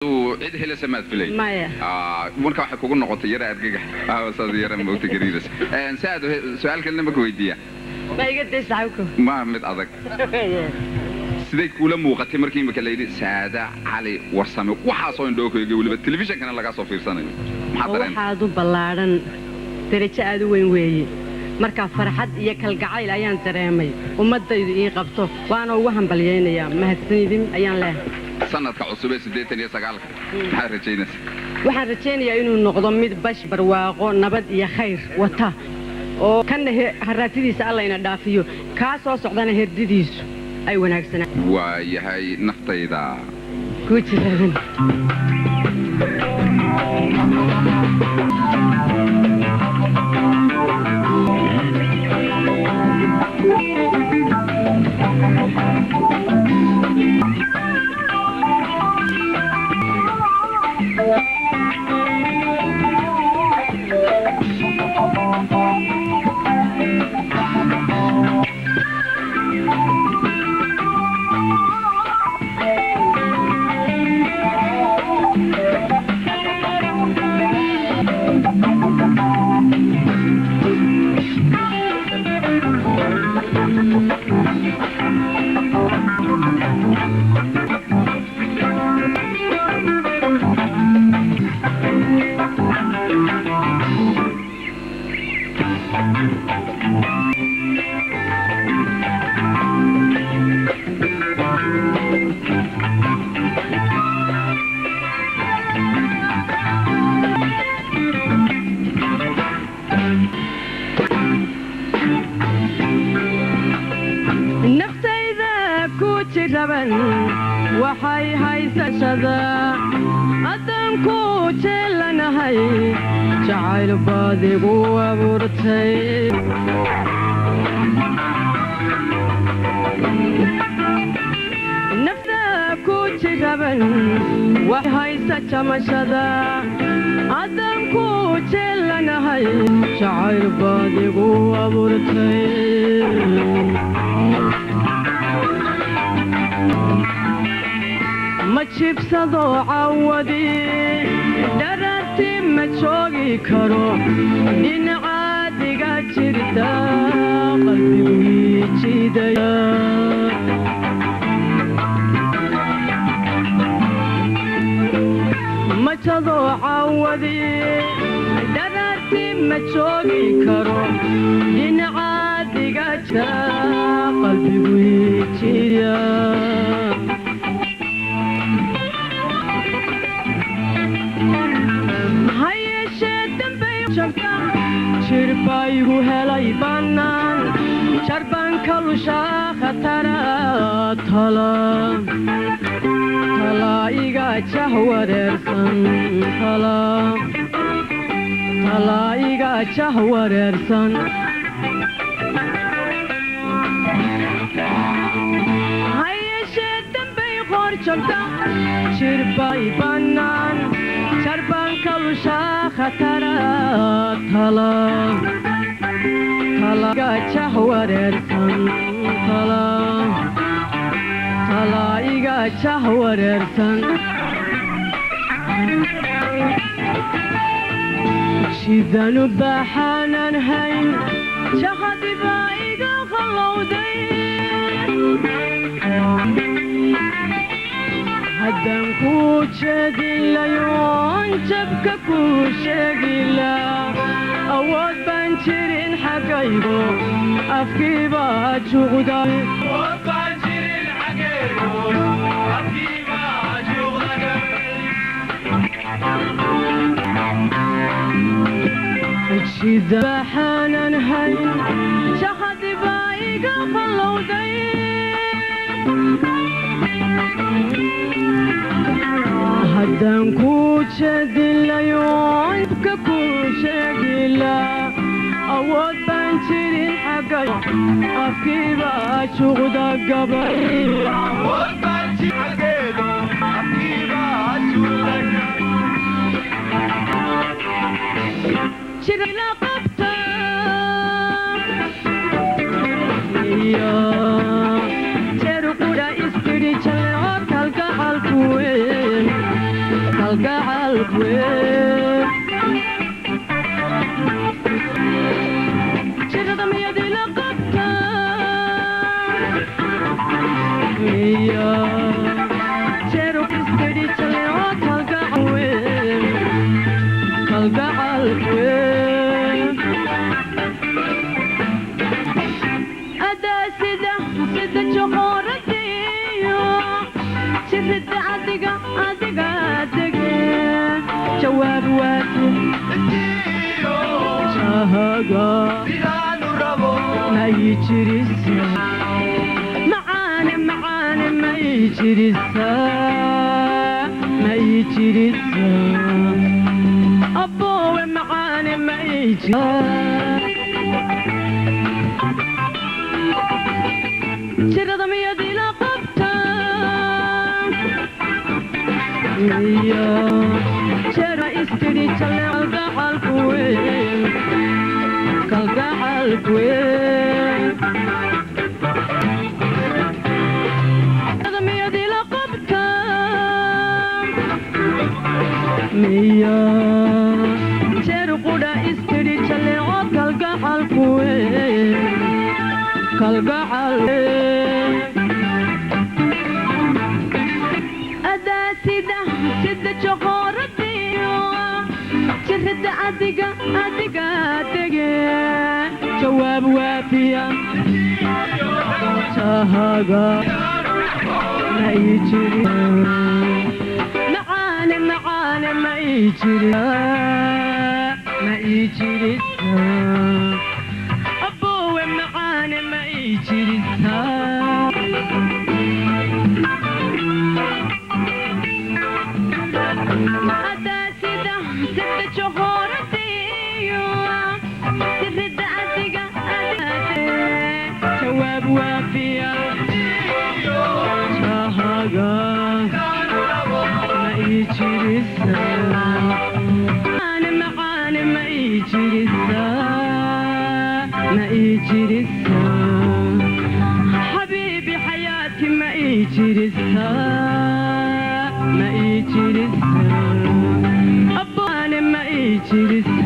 عيد هلا سمعت فيلي مايا مركب واحد كوكو نقطة يرى أرجع وصاد يرى موت جريرس نساعد سؤال كلنا بكويدية ما يقدر يسعوكم ما متعذق سيدك كولا موقتي مركين بكليدي سعادة علي ورسامي وحاصون دوكو يقول بالتلفزيون كان لقى صوفير سنة محضرين وحاضو بلارن تريتش أدو وين وين marka farxad iyo kalgacayl ayaan dareemay ummadaydu ii qabto waana ugu hambalyeynaya mahadsanidin ayaan leeyahay sanadka cusub ee 89 waxaan rajaynayaa inuu noqdo mid bash barwaaqo nabad iyo khayr wata oo kan haraatidiisa alla ina dhaafiyo ka soo socdana herdidiisu ay wanaagsanaa waa yahay naftayda ku jiraan waxay haysashada adanku jeelanahay jacayl baadigu abuurtay nafta ku jiraban waxay haysashada adanku jeelanahay jacayl baadigu abuurtay ما تشبسدو عودي درتي ما تشوقي كرو دين عادي قاجرتا قلبي ويجيدايا ما تشبسدو عودي درتي ما تشوقي كرو دين عادي قاجرتا قلبي ويجيدايا شربايو هلاي بانان شربان كلوشا خطرا تلا إيغا جهوررسن تلا إيغا جهوررسن هاي شدن بي خور چلتا شرباي بانان شربان كلوشا خطرا تلا إيغا وررسن تلا إيغا وررسن شيدانو بحانان هين شخدي بايغا خلودين هدن كوشاقي ليون جبكا كوشاقي لا أود بانشرين حقايبو أفكيبا جوغدا أود بانشرين حقايبو أفكيبا جوغدا شيدا بحانان هين شخد بايقا خلودين هدان كوشاقي ليون جبكا كوشاقي لا أود بانشرين حقايبو أفكيبا جوغدا قبل أود بانشرين حقايبو أفكيبا جوغدا شرينا قبطة يا شرقودا إسبريتشال عطل كحالكوين kalgacalku jirada miyadii la qabta miya jeru istiri jaleo kalgacalku ada sida joqoradiyo jirada adiga dege jawaab waati shahaga sidanu rabo may jirisa macaane may jirisa aboowe macaane may jirada miyadii la qabta miya jera istiri jale kalgacalku jirada miyadii la qabta miya jeru qudha istiri jale kalgacalku ada sida joqoradiyo jirada adiga dege jawaab waafiya shahaga may jirisa macaane may jirisa aboowe macaane may jirisa ada sida joqoradiyo jirada adiga jawaab waafiya shahaga may jirisa macaane may jirisa حبيبي حياتي ما يجرسها أبواني ما يجرسها